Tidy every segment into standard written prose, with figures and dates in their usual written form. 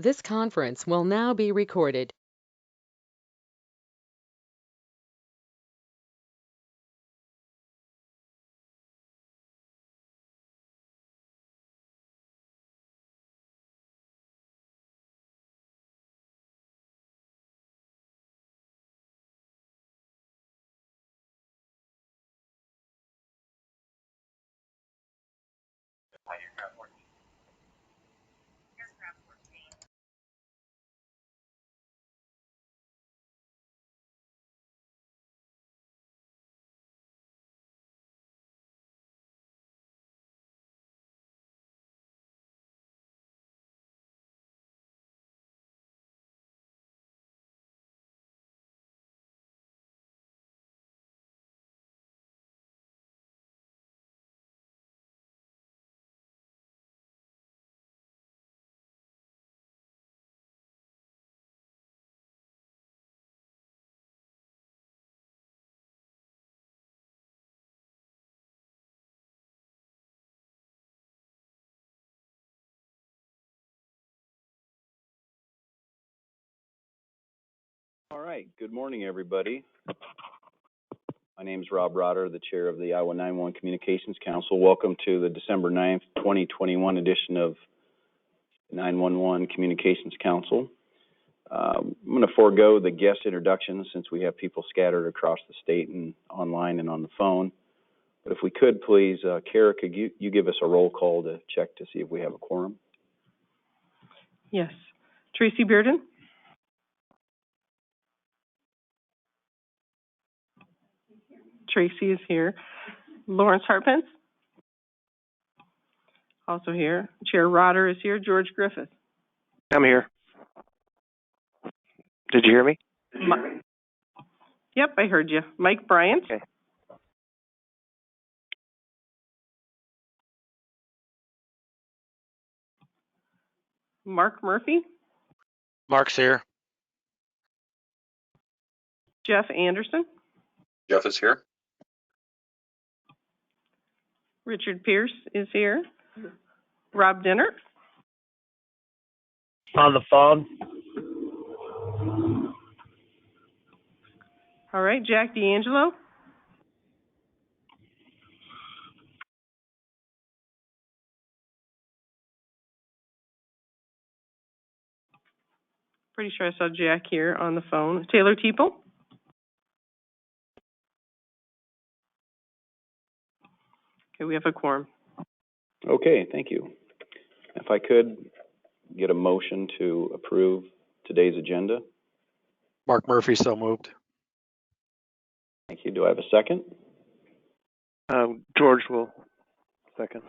This conference will now be recorded. All right, good morning, everybody. My name is Rob Rotter, the chair of the Iowa 911 Communications Council. Welcome to the December 9th, 2021 edition of 911 Communications Council. I'm going to forego the guest introductions since we have people scattered across the state and online and on the phone. But if we could, please, Kara, could you give us a roll call to check to see if we have a quorum? Yes. Tracy Bearden? Tracy is here. Lawrence Hartpence? Also here. Chair Rotter is here. George Griffith? I'm here. Did you hear me? Yep, I heard you. Mike Bryant? Okay. Mark Murphy? Mark's here. Jeff Anderson? Jeff is here. Richard Pierce is here. Rob Dinner? On the phone. All right. Jack D'Angelo? Pretty sure I saw Jack here on the phone. Taylor Teeple? Okay, we have a quorum. Okay, thank you. If I could get a motion to approve today's agenda. Mark Murphy, so moved. Thank you. Do I have a second? George will second.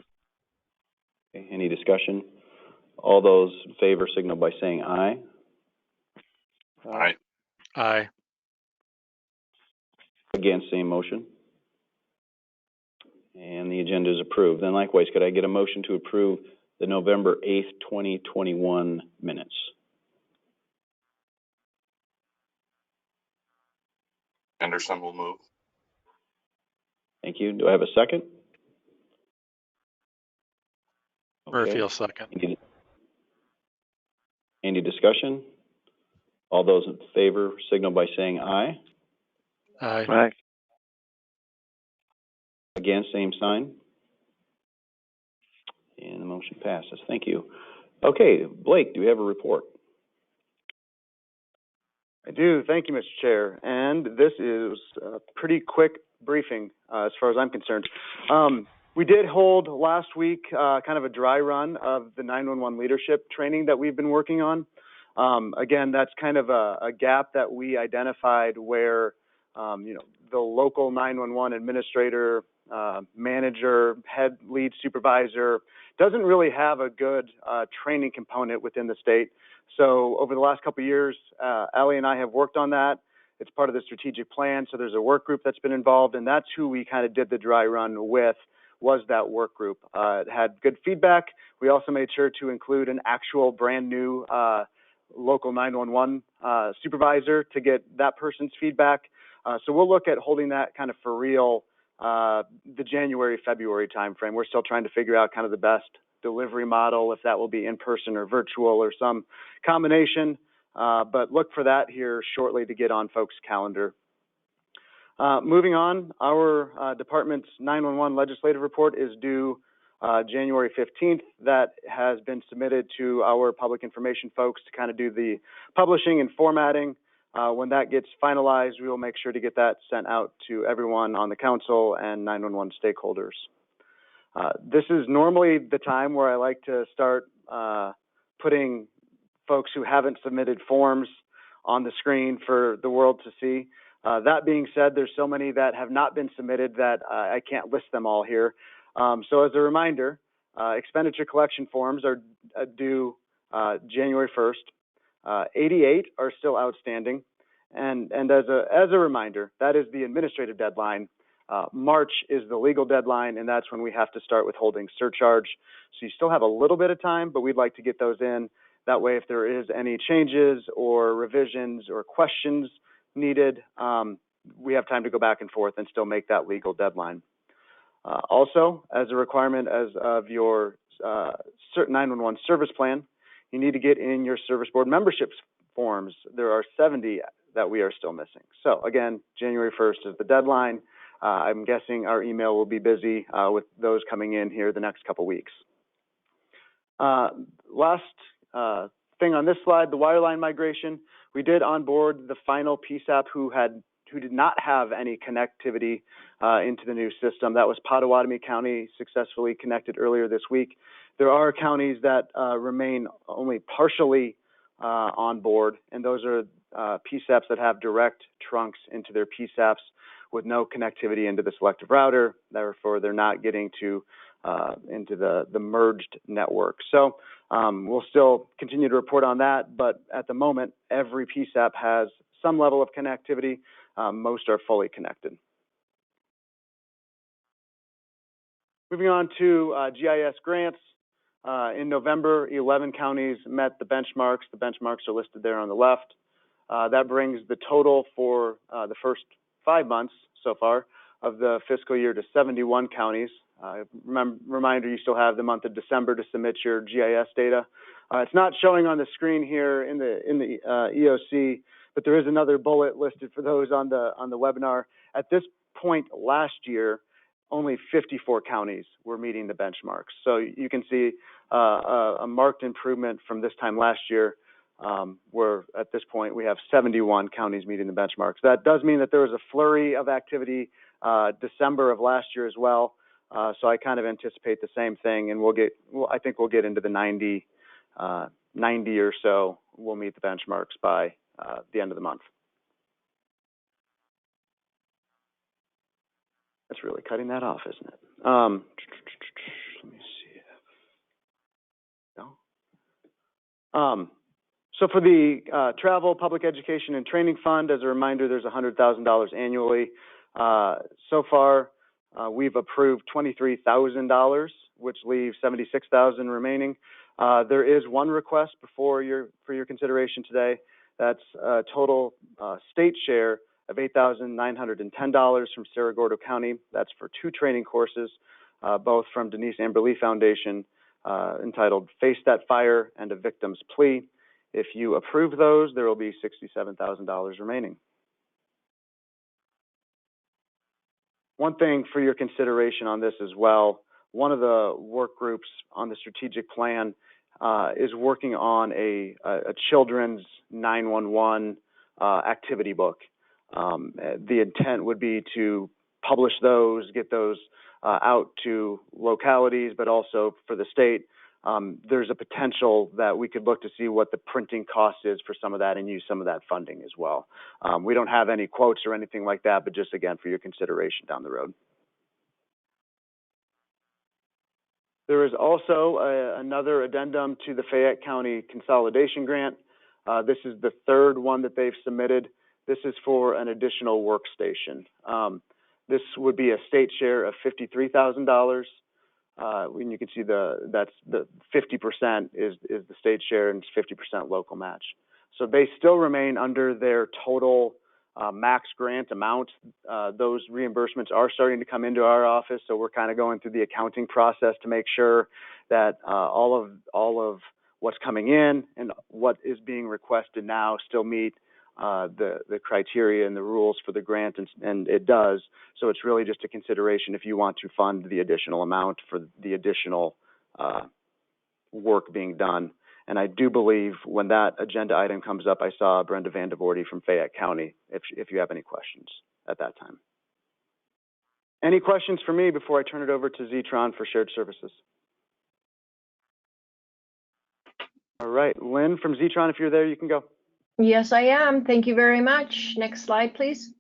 Okay, any discussion? All those in favor signal by saying aye. Aye. Aye. Against, same motion. And the agenda is approved. Then likewise, could I get a motion to approve the November 8th, 2021 minutes? Anderson will move. Thank you. Do I have a second? Murphy will second. Any discussion? All those in favor signal by saying aye. Aye. Aye. Against, same sign. And the motion passes. Thank you. Okay, Blake, do we have a report? I do. Thank you, Mr. Chair. And this is a pretty quick briefing as far as I'm concerned. We did hold last week kind of a dry run of the 911 leadership training that we've been working on. Again, that's kind of a gap that we identified where, the local 911 administrator, manager, head lead supervisor doesn't really have a good training component within the state. So over the last couple of years, Allie and I have worked on that. It's part of the strategic plan. So there's a work group that's been involved, and that's who we kind of did the dry run with, was that work group. It had good feedback. We also made sure to include an actual brand new local 911 supervisor to get that person's feedback. So we'll look at holding that kind of for real the January, February timeframe. We're still trying to figure out kind of the best delivery model, if that will be in person or virtual or some combination. But look for that here shortly to get on folks' calendar. Moving on, our department's 911 legislative report is due January 15th. That has been submitted to our public information folks to kind of do the publishing and formatting. When that gets finalized, we will make sure to get that sent out to everyone on the council and 911 stakeholders. This is normally the time where I like to start putting folks who haven't submitted forms on the screen for the world to see. That being said, there's so many that have not been submitted that I can't list them all here. So as a reminder, expenditure collection forms are due January 1st. 88 are still outstanding. And as a reminder, that is the administrative deadline. March is the legal deadline, and that's when we have to start withholding surcharge. So you still have a little bit of time, but we'd like to get those in. That way, if there is any changes or revisions or questions needed, we have time to go back and forth and still make that legal deadline. Also, as a requirement as of your 911 service plan, you need to get in your service board memberships forms. There are 70 that we are still missing. So again, January 1st is the deadline. I'm guessing our email will be busy with those coming in here the next couple weeks. Last thing on this slide, the wireline migration. We did onboard the final PSAP who did not have any connectivity into the new system. That was Pottawatomie County, successfully connected earlier this week. There are counties that remain only partially on board, and those are PSAPs that have direct trunks into their PSAPs with no connectivity into the selective router. Therefore, they're not getting to into the merged network. So we'll still continue to report on that, but at the moment, every PSAP has some level of connectivity. Most are fully connected. Moving on to GIS grants. In November, 11 counties met the benchmarks. The benchmarks are listed there on the left. That brings the total for the first 5 months so far of the fiscal year to 71 counties. Reminder, you still have the month of December to submit your GIS data. It's not showing on the screen here in the EOC, but there is another bullet listed for those on the webinar. At this point last year, only 54 counties were meeting the benchmarks. So you can see a marked improvement from this time last year, where at this point we have 71 counties meeting the benchmarks. That does mean that there was a flurry of activity December of last year as well. So I kind of anticipate the same thing, and I think we'll get into the 90 or so. We'll meet the benchmarks by the end of the month. That's really cutting that off, isn't it? Let me see. No. So for the Travel, Public Education, and Training Fund, as a reminder, there's $100,000 annually. So far, we've approved $23,000, which leaves $76,000 remaining. There is one request for your consideration today. That's a total state share of $8,910 from Cerro Gordo County. That's for 2 training courses, both from Denise Amber Lee Foundation, entitled Face That Fire and A Victim's Plea. If you approve those, there will be $67,000 remaining. One thing for your consideration on this as well, one of the work groups on the strategic plan is working on a children's 911 activity book. The intent would be to publish those, get those out to localities, but also for the state. There's a potential that we could look to see what the printing cost is for some of that and use some of that funding as well. We don't have any quotes or anything like that, but just again for your consideration down the road. There is also another addendum to the Fayette County Consolidation Grant. This is the 3rd one that they've submitted. This is for an additional workstation. This would be a state share of $53,000. When you can see that's the 50% is the state share and it's 50% local match. So they still remain under their total max grant amount. Those reimbursements are starting to come into our office, so we're kind of going through the accounting process to make sure that all of what's coming in and what is being requested now still meet the criteria and the rules for the grant, and it does. So it's really just a consideration if you want to fund the additional amount for the additional work being done. And I do believe when that agenda item comes up, I saw Brenda Vandevoordy from Fayette County, if you have any questions at that time. Any questions for me before I turn it over to Zetron for shared services? All right, Lynn from Zetron, if you're there, you can go. Yes, I am. Thank you very much. Next slide, please.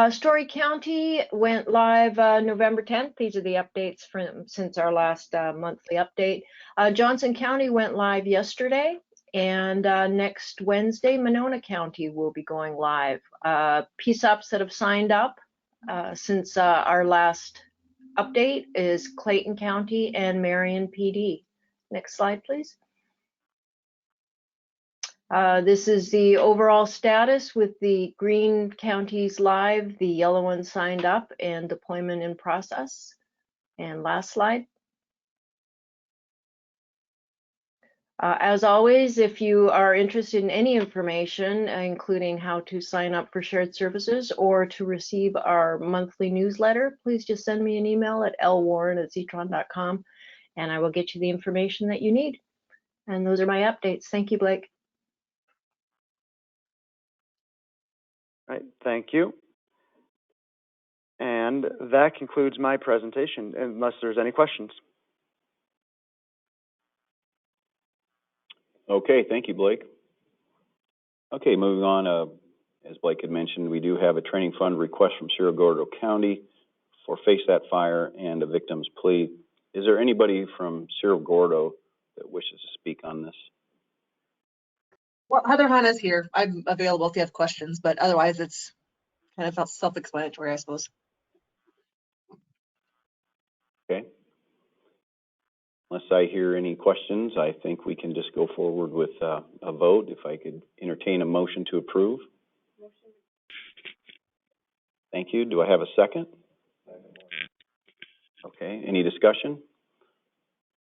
Story County went live November 10th. These are the updates since our last monthly update. Johnson County went live yesterday, and next Wednesday, Monona County will be going live. PSAPs that have signed up since our last update is Clayton County and Marion PD. Next slide, please. This is the overall status with the green counties live, the yellow ones signed up, and deployment in process. And last slide. As always, if you are interested in any information, including how to sign up for shared services or to receive our monthly newsletter, please just send me an email at lwarren@zetron.com, and I will get you the information that you need. And those are my updates. Thank you, Blake. All right, thank you. And that concludes my presentation, unless there's any questions. Okay, thank you, Blake. Okay, moving on, as Blake had mentioned, we do have a training fund request from Cerro Gordo County for Face That Fire and a victim's plea. Is there anybody from Cerro Gordo that wishes to speak on this? Well, Heather Hanna's here. I'm available if you have questions, but otherwise it's kind of self-explanatory, I suppose. Okay. Unless I hear any questions, I think we can just go forward with a vote. If I could entertain a motion to approve. Thank you. Do I have a second? Okay. Any discussion?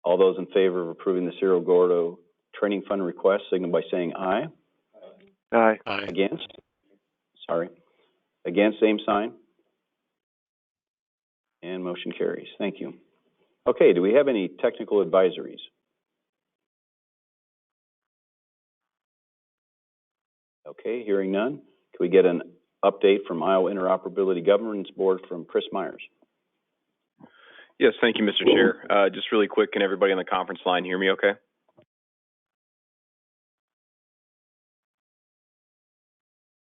All those in favor of approving the Cerro Gordo training fund request, signal by saying aye. Aye. Against? Sorry. Against, same sign. And motion carries. Thank you. Okay, do we have any technical advisories? Okay, hearing none. Can we get an update from Iowa Interoperability Governance Board from Chris Myers? Yes, thank you, Mr. Chair. Just really quick, can everybody on the conference line hear me okay?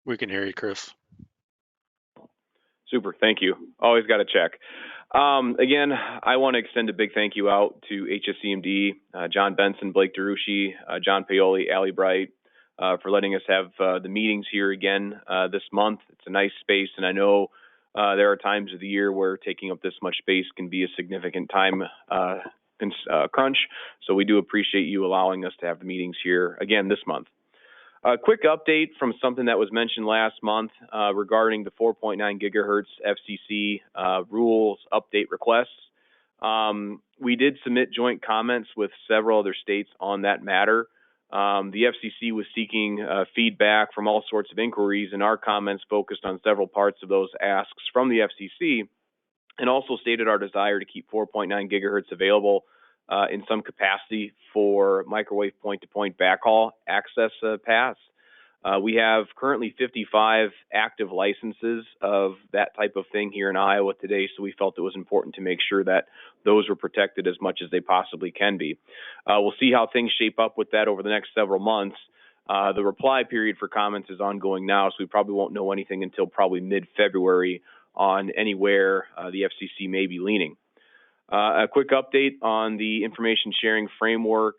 We can hear you, Chris. Super, thank you. Always got to check. Again, I want to extend a big thank you out to HSCMD, John Benson, Blake DeRucci, John Paoli, Allie Bright, for letting us have the meetings here again this month. It's a nice space, and I know there are times of the year where taking up this much space can be a significant time crunch. So we do appreciate you allowing us to have the meetings here again this month. A quick update from something that was mentioned last month regarding the 4.9 gigahertz FCC rules update requests. We did submit joint comments with several other states on that matter. The FCC was seeking feedback from all sorts of inquiries, and our comments focused on several parts of those asks from the FCC, and also stated our desire to keep 4.9 gigahertz available in some capacity for microwave point-to-point backhaul access paths. We have currently 55 active licenses of that type of thing here in Iowa today, so we felt it was important to make sure that those were protected as much as they possibly can be. We'll see how things shape up with that over the next several months. The reply period for comments is ongoing now, so we probably won't know anything until probably mid-February on anywhere the FCC may be leaning. A quick update on the information sharing framework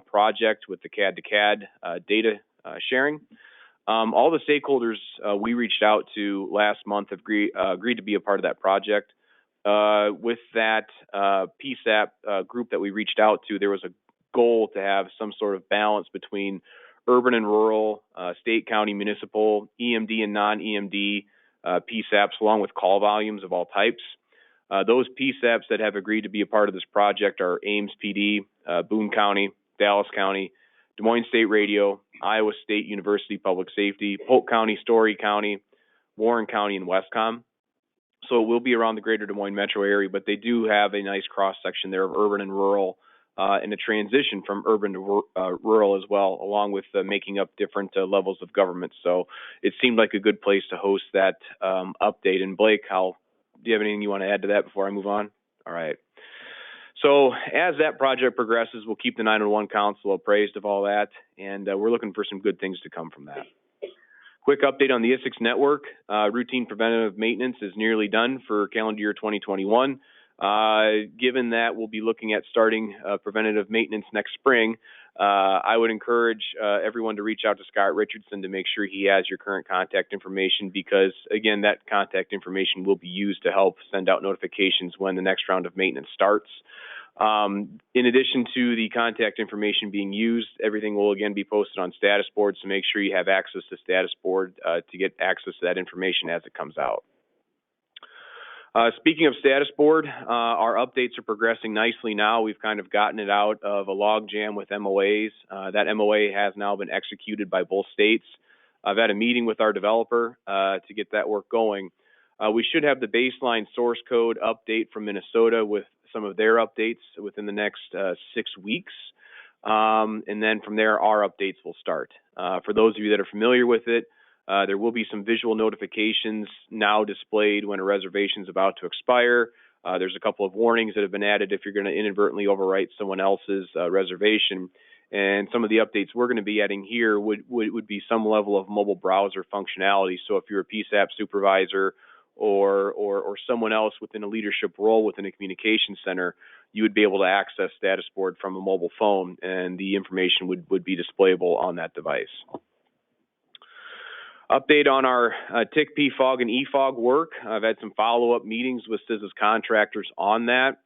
project with the CAD-to-CAD data sharing. All the stakeholders we reached out to last month have agreed to be a part of that project. With that PSAP group that we reached out to, there was a goal to have some sort of balance between urban and rural, state, county, municipal, EMD and non-EMD PSAPs, along with call volumes of all types. Those PSAPs that have agreed to be a part of this project are Ames PD, Boone County, Dallas County, Des Moines State Radio, Iowa State University Public Safety, Polk County, Story County, Warren County, and Westcom. So it will be around the greater Des Moines metro area, but they do have a nice cross-section there of urban and rural, and a transition from urban to rural as well, along with making up different levels of government. So it seemed like a good place to host that update. And Blake, do you have anything you want to add to that before I move on? All right. So as that project progresses, we'll keep the 911 Council appraised of all that, and we're looking for some good things to come from that. Quick update on the ISIX network. Routine preventative maintenance is nearly done for calendar year 2021. Given that we'll be looking at starting preventative maintenance next spring, I would encourage everyone to reach out to Scott Richardson to make sure he has your current contact information, because again, that contact information will be used to help send out notifications when the next round of maintenance starts. In addition to the contact information being used, everything will again be posted on status boards, so make sure you have access to status board to get access to that information as it comes out. Speaking of status board, our updates are progressing nicely now. We've kind of gotten it out of a log jam with MOAs. That MOA has now been executed by both states. I've had a meeting with our developer to get that work going. We should have the baseline source code update from Minnesota with some of their updates within the next 6 weeks. And then from there, our updates will start. For those of you that are familiar with it, there will be some visual notifications now displayed when a reservation is about to expire. There's a couple of warnings that have been added if you're going to inadvertently overwrite someone else's reservation. And some of the updates we're going to be adding here would be some level of mobile browser functionality. So if you're a PSAP supervisor or someone else within a leadership role within a communication center, you would be able to access status board from a mobile phone, and the information would be displayable on that device. Update on our TIC-P, FOG, and EFOG work. I've had some follow-up meetings with CISA's contractors on that.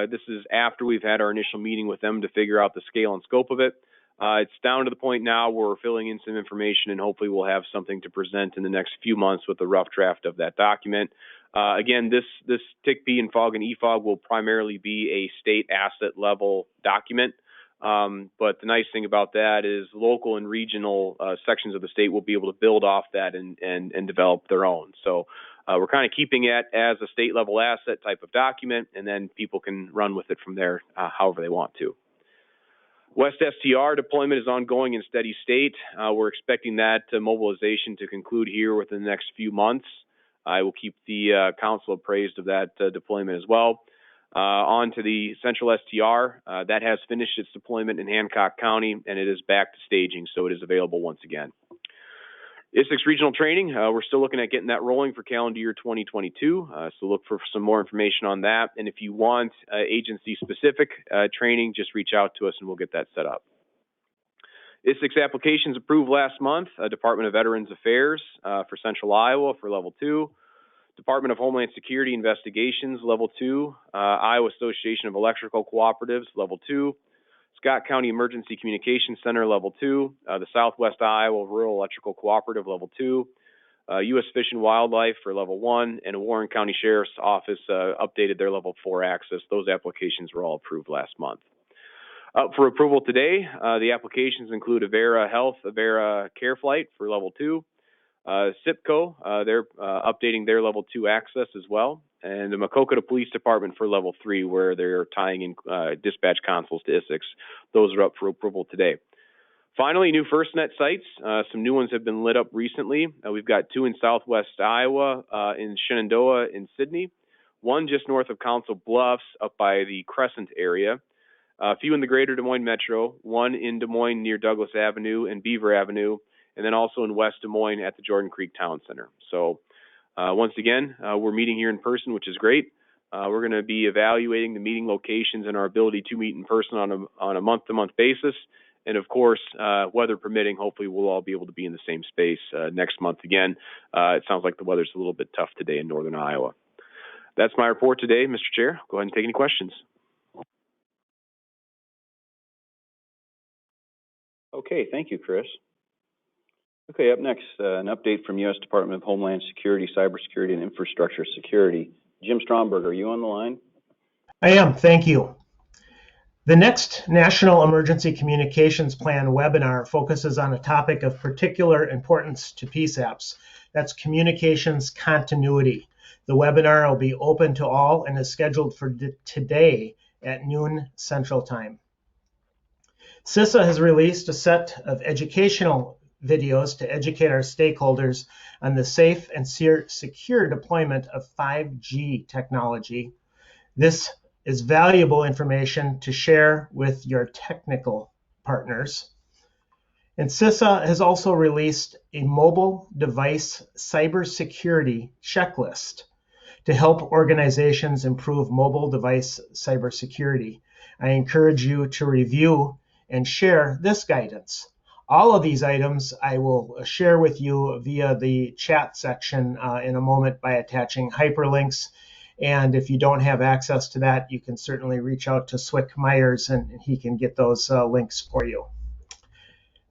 This is after we've had our initial meeting with them to figure out the scale and scope of it. It's down to the point now where we're filling in some information, and hopefully we'll have something to present in the next few months with a rough draft of that document. Again, this TIC-P and FOG and EFOG will primarily be a state asset level document. But the nice thing about that is local and regional sections of the state will be able to build off that and develop their own. So we're kind of keeping it as a state level asset type of document, and then people can run with it from there however they want to. West STR deployment is ongoing in steady state. We're expecting that mobilization to conclude here within the next few months. I will keep the council appraised of that deployment as well. On to the Central STR. That has finished its deployment in Hancock County, and it is back to staging, so it is available once again. ISIX regional training, we're still looking at getting that rolling for calendar year 2022, so look for some more information on that. And if you want agency-specific training, just reach out to us and we'll get that set up. ISIX applications approved last month, Department of Veterans Affairs for Central Iowa for Level 2, Department of Homeland Security Investigations Level 2, Iowa Association of Electrical Cooperatives Level 2, Scott County Emergency Communications Center Level 2, the Southwest Iowa Rural Electrical Cooperative Level 2, U.S. Fish and Wildlife for Level 1, and a Warren County Sheriff's Office updated their Level 4 access. Those applications were all approved last month. Up for approval today, the applications include Avera Health, Avera CareFlight for Level 2, SIPCO, they're updating their Level 2 access as well, and the Maquoketa Police Department for Level 3, where they're tying in dispatch consoles to ISIX. Those are up for approval today. Finally, new FirstNet sites. Some new ones have been lit up recently. We've got 2 in Southwest Iowa, in Shenandoah in Sydney, 1 just north of Council Bluffs up by the Crescent area, a few in the greater Des Moines Metro, 1 in Des Moines near Douglas Avenue and Beaver Avenue, and then also in West Des Moines at the Jordan Creek Town Center. So once again, we're meeting here in person, which is great. We're going to be evaluating the meeting locations and our ability to meet in person on a month-to-month basis. And of course, weather permitting, hopefully we'll all be able to be in the same space next month again. It sounds like the weather's a little bit tough today in northern Iowa. That's my report today, Mr. Chair. Go ahead and take any questions. Okay, thank you, Chris. Okay, up next, an update from U.S. Department of Homeland Security, Cybersecurity, and Infrastructure Security. Jim Stromberg, are you on the line? I am, thank you. The next National Emergency Communications Plan webinar focuses on a topic of particular importance to PSAPs. That's communications continuity. The webinar will be open to all and is scheduled for today at noon Central Time. CISA has released a set of educational videos to educate our stakeholders on the safe and secure deployment of 5G technology. This is valuable information to share with your technical partners. And CISA has also released a mobile device cybersecurity checklist to help organizations improve mobile device cybersecurity. I encourage you to review and share this guidance. All of these items I will share with you via the chat section in a moment by attaching hyperlinks. And if you don't have access to that, you can certainly reach out to Swick Myers and he can get those links for you.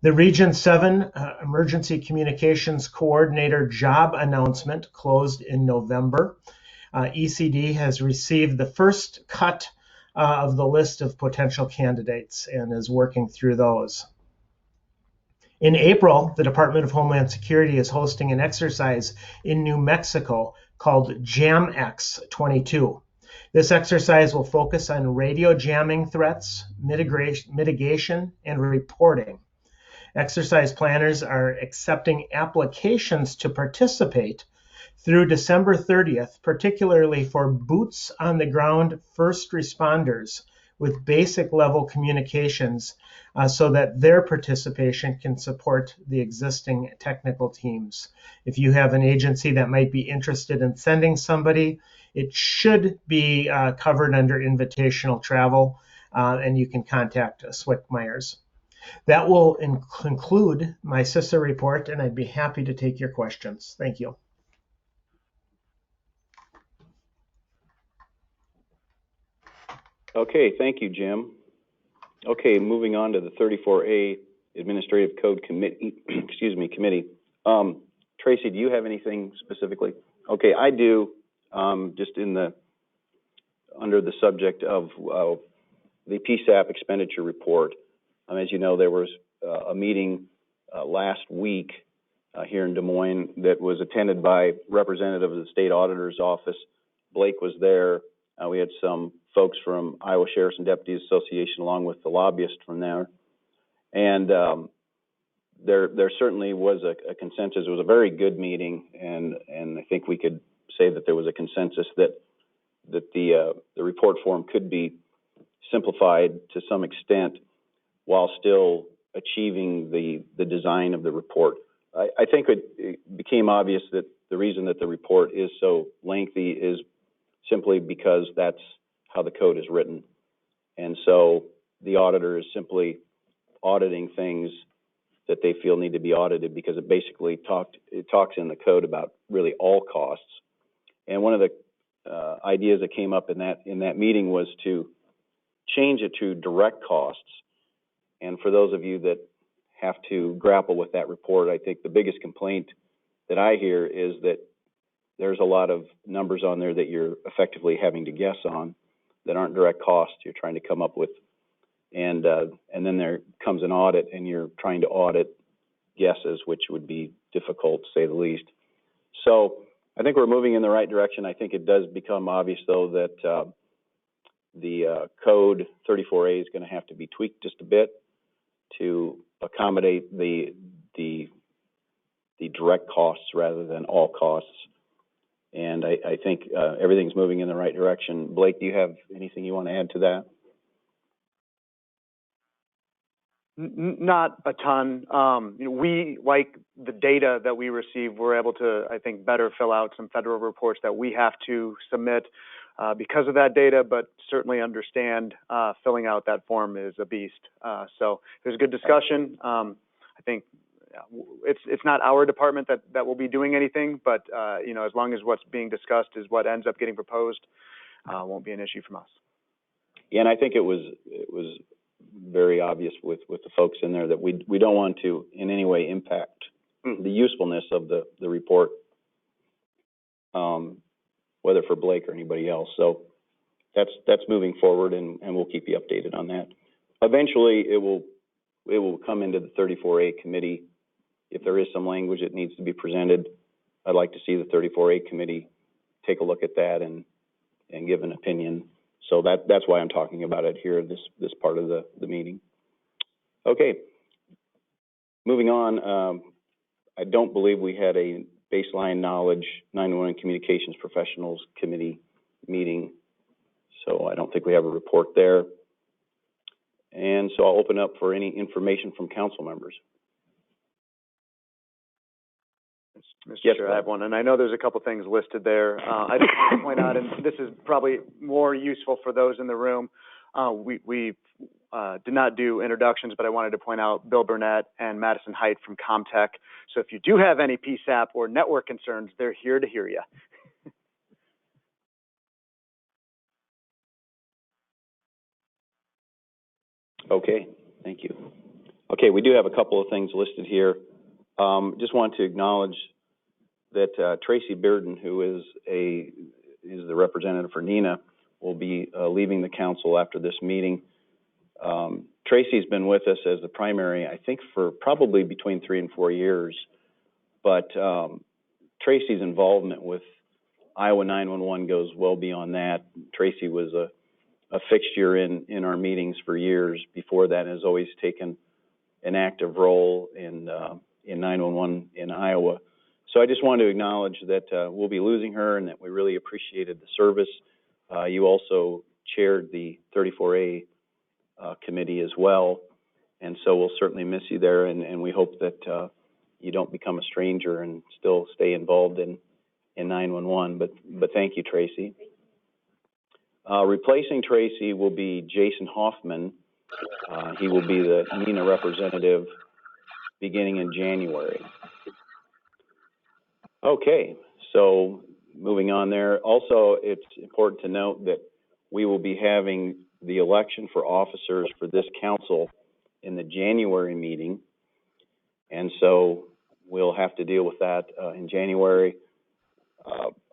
The Region 7 Emergency Communications Coordinator job announcement closed in November. ECD has received the first cut of the list of potential candidates and is working through those. In April, the Department of Homeland Security is hosting an exercise in New Mexico called JAMX 22. This exercise will focus on radio jamming threats, mitigation, and reporting. Exercise planners are accepting applications to participate through December 30th, particularly for boots on the ground first responders with basic level communications so that their participation can support the existing technical teams. If you have an agency that might be interested in sending somebody, it should be covered under invitational travel, and you can contact Swick Myers. That will conclude my CISA report, and I'd be happy to take your questions. Thank you. Okay, thank you, Jim. Okay, moving on to the 34A Administrative Code Committee. Committee. Tracy, do you have anything specifically? Okay, I do. Just under the subject of the PSAP expenditure report. As you know, there was a meeting last week here in Des Moines that was attended by representatives of the state auditor's office. Blake was there. We had some folks from Iowa Sheriff's and Deputies Association along with the lobbyist from there. And there certainly was a consensus. It was a very good meeting, and I think we could say that there was a consensus that the report form could be simplified to some extent while still achieving the design of the report. I think it became obvious that the reason that the report is so lengthy is simply because that's how the code is written. And so the auditor is simply auditing things that they feel need to be audited because it basically talks in the code about really all costs. And one of the ideas that came up in that meeting was to change it to direct costs. And for those of you that have to grapple with that report, I think the biggest complaint that I hear is that there's a lot of numbers on there that you're effectively having to guess on that aren't direct costs you're trying to come up with. And then there comes an audit and you're trying to audit guesses, which would be difficult to say the least. So I think we're moving in the right direction. I think it does become obvious, though, that the code 34A is going to have to be tweaked just a bit to accommodate the direct costs rather than all costs. And I think everything's moving in the right direction. Blake, do you have anything you want to add to that? Not a ton. We, like the data that we receive, we're able to, I think, better fill out some federal reports that we have to submit because of that data, but certainly understand filling out that form is a beast. So there's a good discussion. I think it's not our department that will be doing anything, but as long as what's being discussed is what ends up getting proposed, won't be an issue from us. Yeah, and I think it was very obvious with the folks in there that we don't want to in any way impact the usefulness of the report, whether for Blake or anybody else. So that's moving forward, and we'll keep you updated on that. Eventually, it will come into the 34A committee. If there is some language that needs to be presented, I'd like to see the 34A committee take a look at that and give an opinion. So that's why I'm talking about it here, this part of the meeting. Okay, moving on. I don't believe we had a baseline knowledge 911 communications professionals committee meeting, so I don't think we have a report there. And so I'll open up for any information from council members. Mr. Yes, Chair, I have one, and I know there's a couple things listed there. I just want to point out, and this is probably more useful for those in the room, we did not do introductions, but I wanted to point out Bill Burnett and Madison Height from Comtech. So if you do have any PSAP or network concerns, they're here to hear you. Okay, thank you. Okay, we do have a couple of things listed here. Just want to acknowledge that Tracy Bearden, who is the representative for NENA, will be leaving the council after this meeting. Tracy's been with us as the primary, I think, for probably between 3 and 4 years. But Tracy's involvement with Iowa 911 goes well beyond that. Tracy was a fixture in our meetings for years before that, and has always taken an active role in 911 in Iowa. So I just wanted to acknowledge that we'll be losing her and that we really appreciated the service. You also chaired the 34A committee as well, and so we'll certainly miss you there, and we hope that you don't become a stranger and still stay involved in 911, but thank you, Tracy. Replacing Tracy will be Jason Hoffman. He will be the NENA representative beginning in January. Okay, so moving on there. Also, it's important to note that we will be having the election for officers for this council in the January meeting, and so we'll have to deal with that in January.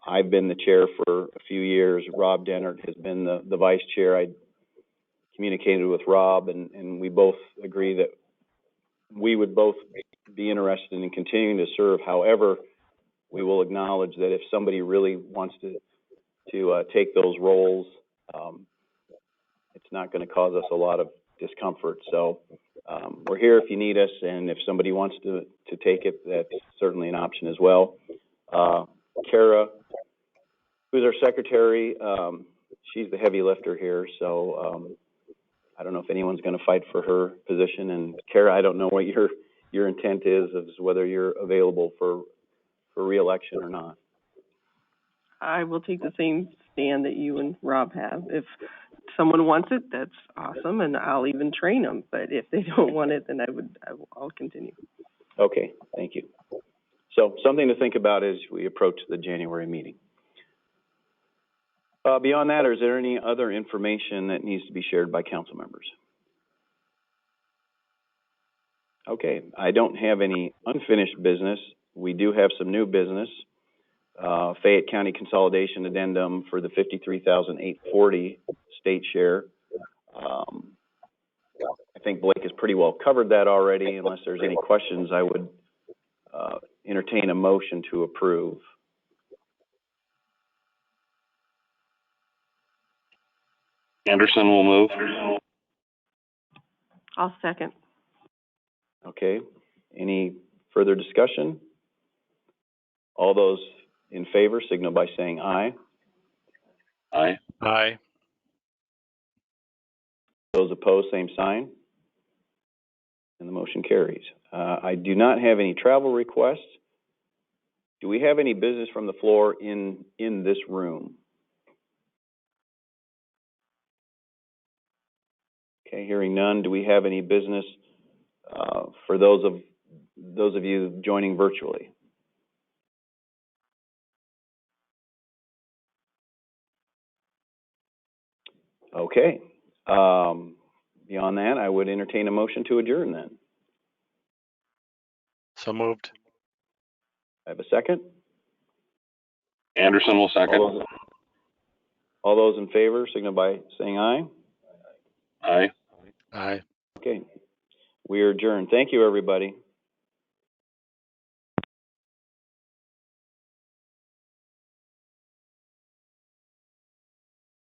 I've been the chair for a few years. Rob Dennert has been the vice chair. I communicated with Rob, and we both agree that we would both be interested in continuing to serve. However, we will acknowledge that if somebody really wants to take those roles, it's not going to cause us a lot of discomfort. So we're here if you need us, and if somebody wants to take it, that's certainly an option as well. Kara, who's our secretary, she's the heavy lifter here, so I don't know if anyone's going to fight for her position. And Kara, I don't know what your intent is, as whether you're available for re-election or not. I will take the same stand that you and Rob have. If someone wants it, that's awesome, and I'll even train them. But if they don't want it, then I'll continue. Okay, thank you. So something to think about as we approach the January meeting. Beyond that, is there any other information that needs to be shared by council members? Okay, I don't have any unfinished business. We do have some new business. Fayette County Consolidation Addendum for the $53,840 state share. I think Blake has pretty well covered that already. Unless there's any questions, I would entertain a motion to approve. Anderson will move. I'll second. Okay, any further discussion? All those in favor signal by saying aye. Aye. Aye. Those opposed, same sign. And the motion carries. I do not have any travel requests. Do we have any business from the floor in this room? Okay, hearing none. Do we have any business for those of you joining virtually? Okay. Beyond that, I would entertain a motion to adjourn then. So moved. I have a second. Anderson will second. All those in favor, signal by saying aye. Aye. Aye. Okay. We are adjourned. Thank you, everybody.